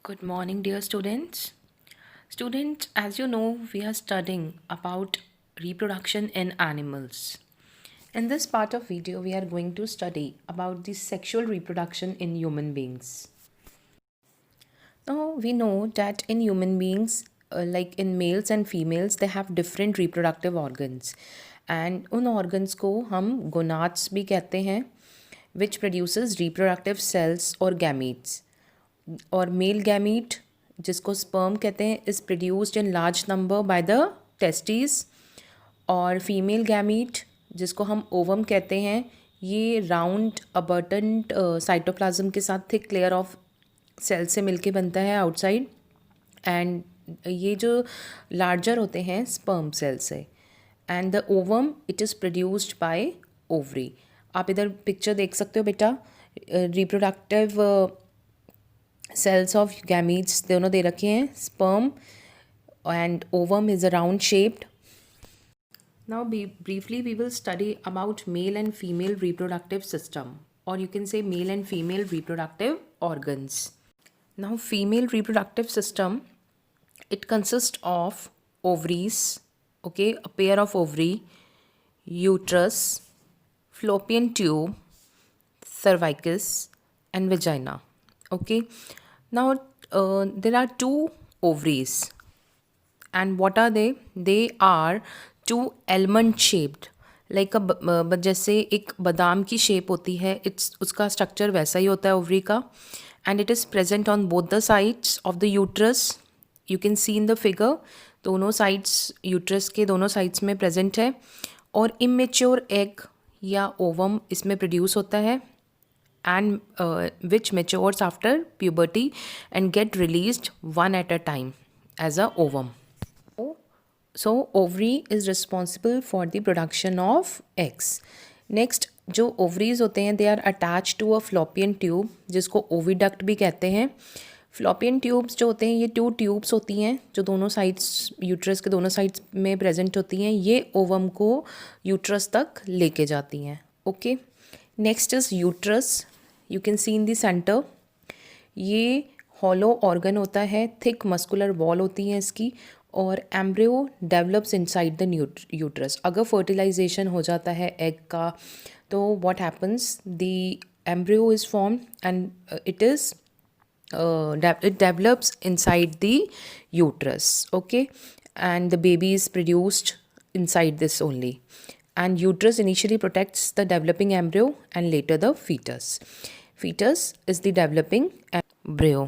Good morning, dear students. Students, as you know, we are studying about reproduction in animals. In this part of video, we are going to study about the sexual reproduction in human beings. Now, we know that in human beings, like in males and females, they have different reproductive organs. And उन organs को हम gonads भी कहते हैं, which produces reproductive cells or gametes. और male gamete जिसको sperm कहते हैं is produced in large number by the testis. और फीमेल गैमीट जिसको हम ओवम कहते हैं ये राउंड अबर्टेंट साइटोप्लाज्म के साथ थिक लेयर ऑफ सेल से मिलके बनता है आउटसाइड। एंड ये जो लार्जर होते हैं स्पर्म सेल से। And the ovum it is produced by ovary. आप इधर पिक्चर देख सकते हो बेटा, रिप्रोडक्टिव cells of gametes दोनों दे रखे हैं, sperm and ovum is a round shaped. Now briefly we will study about male and female reproductive system, or you can say male and female reproductive organs. Now female reproductive system, it consists of ovaries, okay, a pair of ovary, uterus, fallopian tube, cervix and vagina. Okay, now there are two ovaries, and what are they? They are two almond shaped, like a जैसे एक बादाम की shape होती है, it's उसका structure वैसा ही होता है ओवरी का। And it is present on both the sides of the uterus. You can see in the figure, दोनों साइड्स यूट्रस के दोनों साइड्स में प्रेजेंट है। और इमेच्योर एग या ओवम इसमें प्रोड्यूस होता है, and which matures after puberty and get released one at a time as a ovum. So ovary is responsible for the production of eggs. Next जो ovaries होते हैं they are attached to a fallopian tube जिसको oviduct भी कहते हैं। fallopian tubes जो होते हैं ये two tubes होती हैं जो दोनों साइड्स यूट्रस के दोनों साइड्स में प्रेजेंट होती हैं। ये ओवम को यूट्रस तक लेके जाती हैं। Okay, next is uterus. You can see in the centre, ये हॉलो ऑर्गन होता है, थिक मस्कुलर वॉल होती है इसकी। और embryo develops inside the uterus. अगर फर्टिलाइजेशन हो जाता है एग का तो what happens, the embryo is form and it is it develops inside the uterus, okay, and the baby is produced inside this only. And uterus initially protects the developing embryo and later the fetus. Fetus is the developing embryo.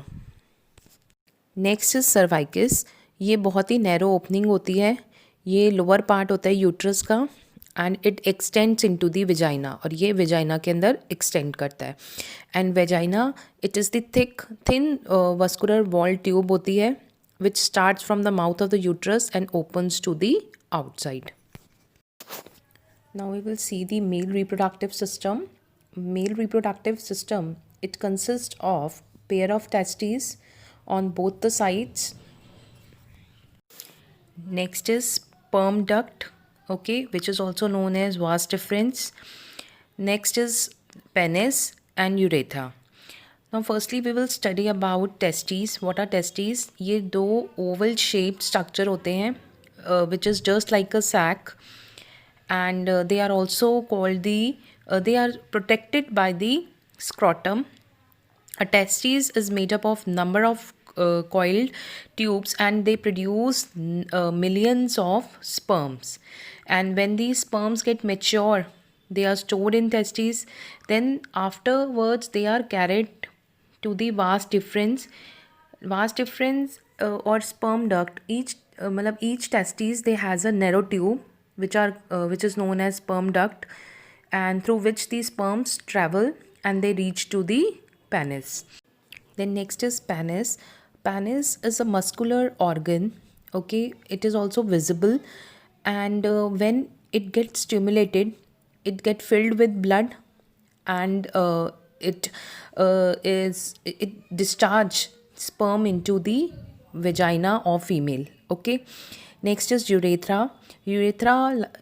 Next is cervix. ये बहुत ही narrow opening होती है, ये lower part होता है uterus का and it extends into the vagina, और ये वेजाइना के अंदर एक्सटेंड करता है। And vagina it is the thin vascular wall tube होती है which starts from the mouth of the uterus and opens to the outside. Now we will see the male reproductive system. Male reproductive system, it consists of pair of testes on both the sides. Next is sperm duct, okay, which is also known as vas deferens. Next is penis and urethra. Now firstly we will study about testes. What are testes? ये दो oval shaped structure होते हैं which is just like a sac, and they are also called they are protected by the scrotum. A testes is made up of number of coiled tubes and they produce millions of sperms. And when these sperms get mature, they are stored in testes. Then afterwards they are carried to the vas deferens. Vas deferens or sperm duct, each testes they has a narrow tube which is known as sperm duct, and through which the sperms travel and they reach to the penis. Then next is penis. Penis is a muscular organ, okay, it is also visible, and when it gets stimulated it get filled with blood, and it discharge sperm into the vagina of female. Okay, next is urethra. Urethra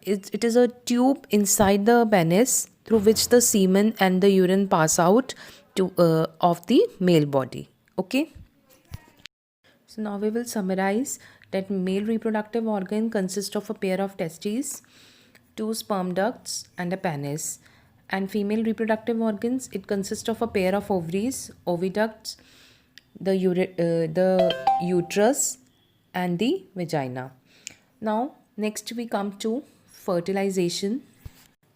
it is a tube inside the penis through which the semen and the urine pass out to of the male body. Okay, So now we will summarize that male reproductive organ consists of a pair of testes, two sperm ducts and a penis. And female reproductive organs, it consists of a pair of ovaries, oviducts, the uterus and the vagina. Now next we come to fertilization.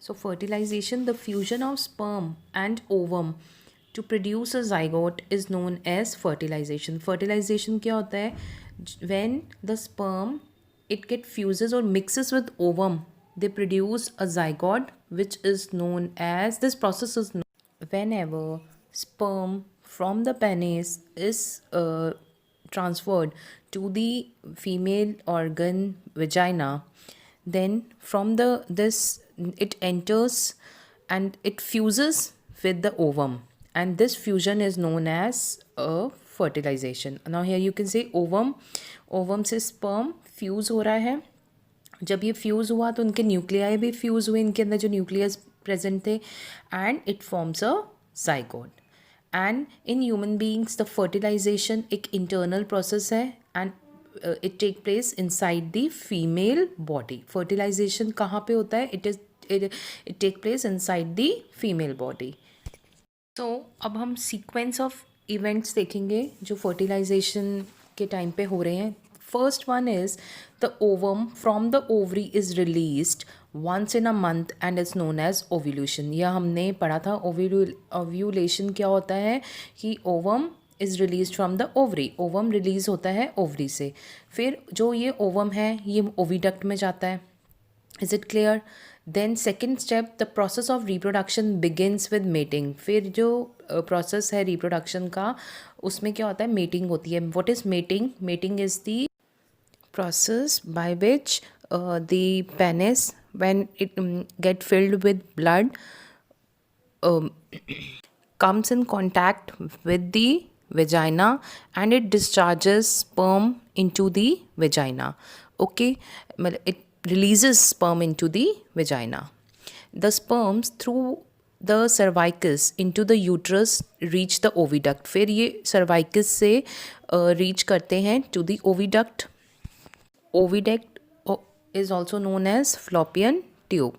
So fertilization, the fusion of sperm and ovum to produce a zygote is known as fertilization. Fertilization क्या होता है? When the sperm it get fuses or mixes with ovum, they produce a zygote, which is known as, this process is known whenever sperm from the penis is transferred to the female organ vagina, then from this it enters and it fuses with the ovum, and this fusion is known as a fertilization. Now here you can say ovum से sperm fuse हो रहा है. जब ये fuse हुआ तो उनके nuclei भी फ्यूज़ हुए, इनके अंदर जो न्यूक्लियस प्रेजेंट थे, and it forms a zygote. And in human beings the fertilisation एक इंटरनल प्रोसेस है and it take place inside the female body. Fertilisation कहाँ पे होता है? It take place inside the female body. तो अब हम सीक्वेंस ऑफ इवेंट्स देखेंगे जो फर्टिलाइजेशन के टाइम पे हो रहे हैं. First one is the ovum from the ovary is released once in a month and is known as ovulation. यह हमने पढ़ा था. Ovulation क्या होता है कि ovum is released from the ovary. ovum release होता है ovary से. फिर जो ये ovum है ये oviduct में जाता है. Is it clear? Then second step, the process of reproduction begins with mating. फिर जो process है reproduction का उसमें क्या होता है? mating होती है. What is mating? Mating is the process by which the penis, when it get filled with blood, comes in contact with the vagina and it discharges sperm into the vagina. Okay, it releases sperm into the vagina. The sperms through the cervicus into the uterus reach the oviduct. फिर ये cervicus से reach करते हैं to the oviduct. Oviduct is also known as fallopian tube.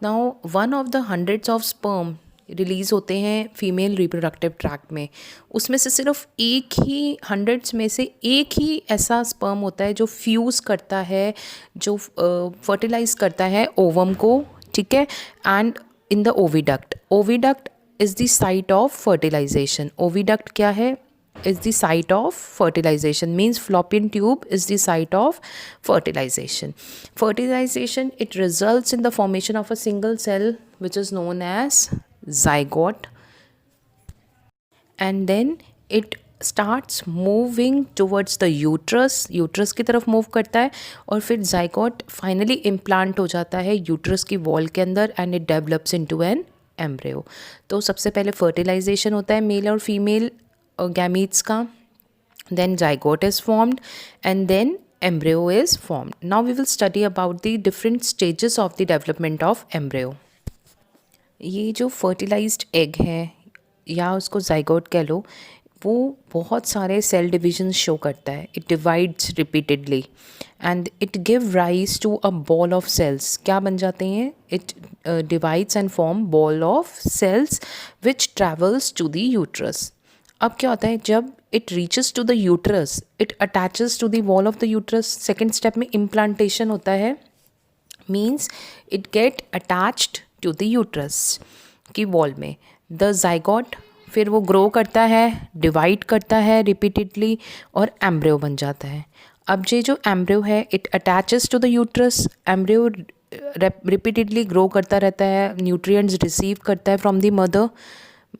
Now one of the hundreds of sperm release होते हैं female reproductive tract में. उसमें से सिर्फ एक ही, हंड्रेड्स में से एक ही ऐसा स्पर्म होता है जो फ्यूज़ करता है, जो फर्टिलाइज करता है ओवम को. ठीक है. And in the oviduct is the site of fertilisation. Oviduct क्या है? is the site of fertilization, means fallopian tube is the site of fertilization. Fertilization, it results in the formation of a single cell which is known as zygote, and then it starts moving towards the uterus की तरफ move करता है और फिर zygote finally implant हो जाता है uterus की वॉल के अंदर and it develops into an embryo. तो सबसे पहले फर्टिलाइजेशन होता है मेल और फीमेल gametes का, then zygote is formed and then embryo is formed. Now we will study about the different stages of the development of embryo. ये जो fertilized egg है या उसको zygote कह लो, वो बहुत सारे सेल डिविजन शो करता है. It divides repeatedly and it give rise to a ball of cells. क्या बन जाते हैं? It divides and form ball of cells which travels to the uterus. अब क्या होता है? जब it reaches to the uterus, it attaches to the wall of the uterus. Second step में इम्प्लांटेशन होता है, means it get attached to the uterus की wall में. द जाइगोट फिर वो ग्रो करता है, डिवाइड करता है रिपीटेडली और एम्ब्रियो बन जाता है. अब ये जो एम्ब्रियो है it attaches to the uterus. Embryo repeatedly grow करता रहता है, न्यूट्रिएंट्स रिसीव करता है फ्रॉम द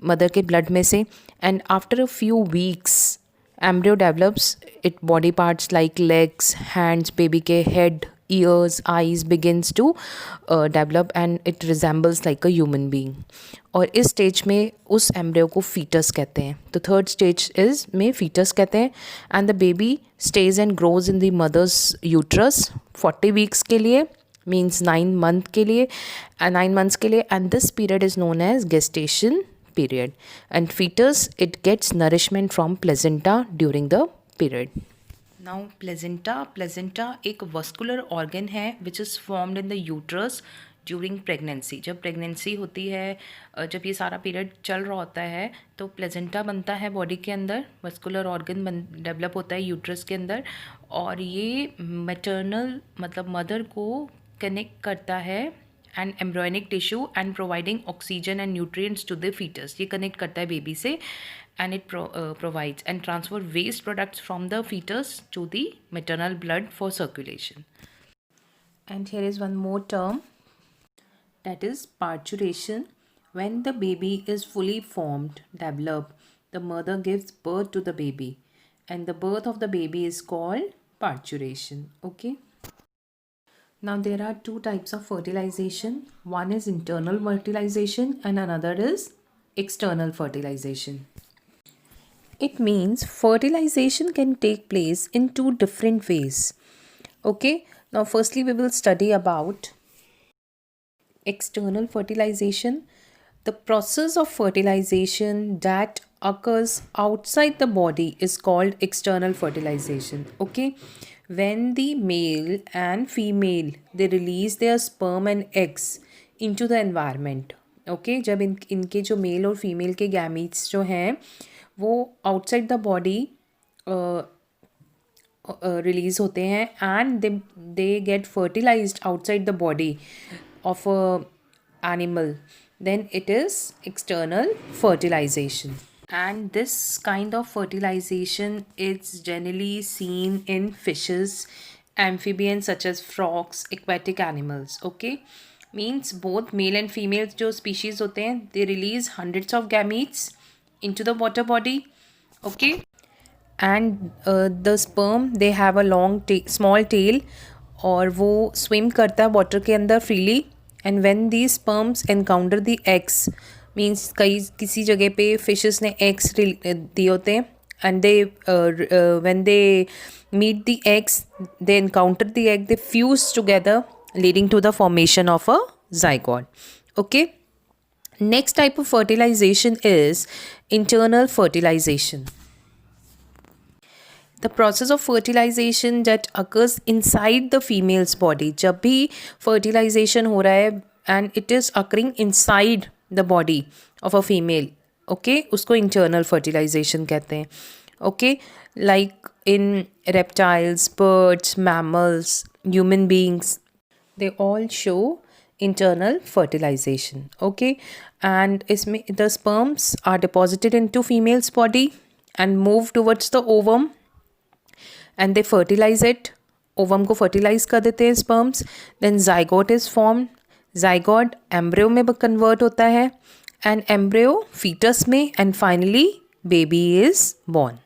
मदर के ब्लड में से. And after a few weeks embryo develops it body parts like legs, hands, baby के head, ears, eyes begins to develop and it resembles like a human being. और इस stage में उस embryo को foetus कहते हैं. तो थर्ड स्टेज इज में फीटस कहते हैं. And the baby stage and grows in the mother's uterus 40 weeks के लिए, मीन्स 9 मंथ के लिए, 9 months के लिए. And this period is known as gestation period. And fetus, it gets nourishment from placenta during the period. Now placenta एक vascular organ है which is formed in the uterus during pregnancy. जब pregnancy होती है, जब ये सारा period चल रहा होता है, तो प्लेजेंटा बनता है बॉडी के अंदर, वस्कुलर ऑर्गन डेवलप होता है यूट्रस के अंदर, और ये मैटरनल मतलब मदर को कनेक्ट करता है and embryonic tissue and providing oxygen and nutrients to the foetus. ये कनेक्ट करता है बेबी से, and it provides and transfer waste products from the fetus to the maternal blood for circulation. And here is one more term, that is parturition. When the baby is fully formed, developed, the mother gives birth to the baby, and the birth of the baby is called parturition. Okay. Now there are two types of fertilization. One is internal fertilization and another is external fertilization. It means fertilization can take place in two different ways. Okay, now firstly we will study about external fertilization. The process of fertilization that occurs outside the body is called external fertilization. Okay, when the male and female they release their sperm and eggs into the environment. Okay, जब इनके जो mail और female के gametes जो हैं वो outside the body release होते हैं and they get fertilised outside the body of a animal, then it is external fertilization. And this kind of fertilization is generally seen in fishes, amphibians such as frogs, aquatic animals. Okay, means both male and female जो species होते हैं they release hundreds of gametes into the water body. Okay, and the sperm they have a long small tail और वो swim करता है water के अंदर freely. And when these sperms encounter the eggs, means कई किसी जगह पे fishes ने eggs दिए होते हैं, and they when they meet the eggs, they encounter the egg, they fuse together leading to the formation of a zygote. Okay, next type of fertilization is internal fertilization. The process of fertilization that occurs inside the female's body. जब भी fertilization हो रहा है and it is occurring inside the body of a female, okay, उसको internal fertilization कहते हैं. Okay, like in reptiles, birds, mammals, human beings, they all show internal fertilization. Okay, and इसमें the sperms are deposited into female's body and move towards the ovum and they fertilize it. Ovum को fertilize कर देते हैं sperms. Then zygote is formed. Zygote embryo में convert होता है and embryo fetus में, and finally baby is born.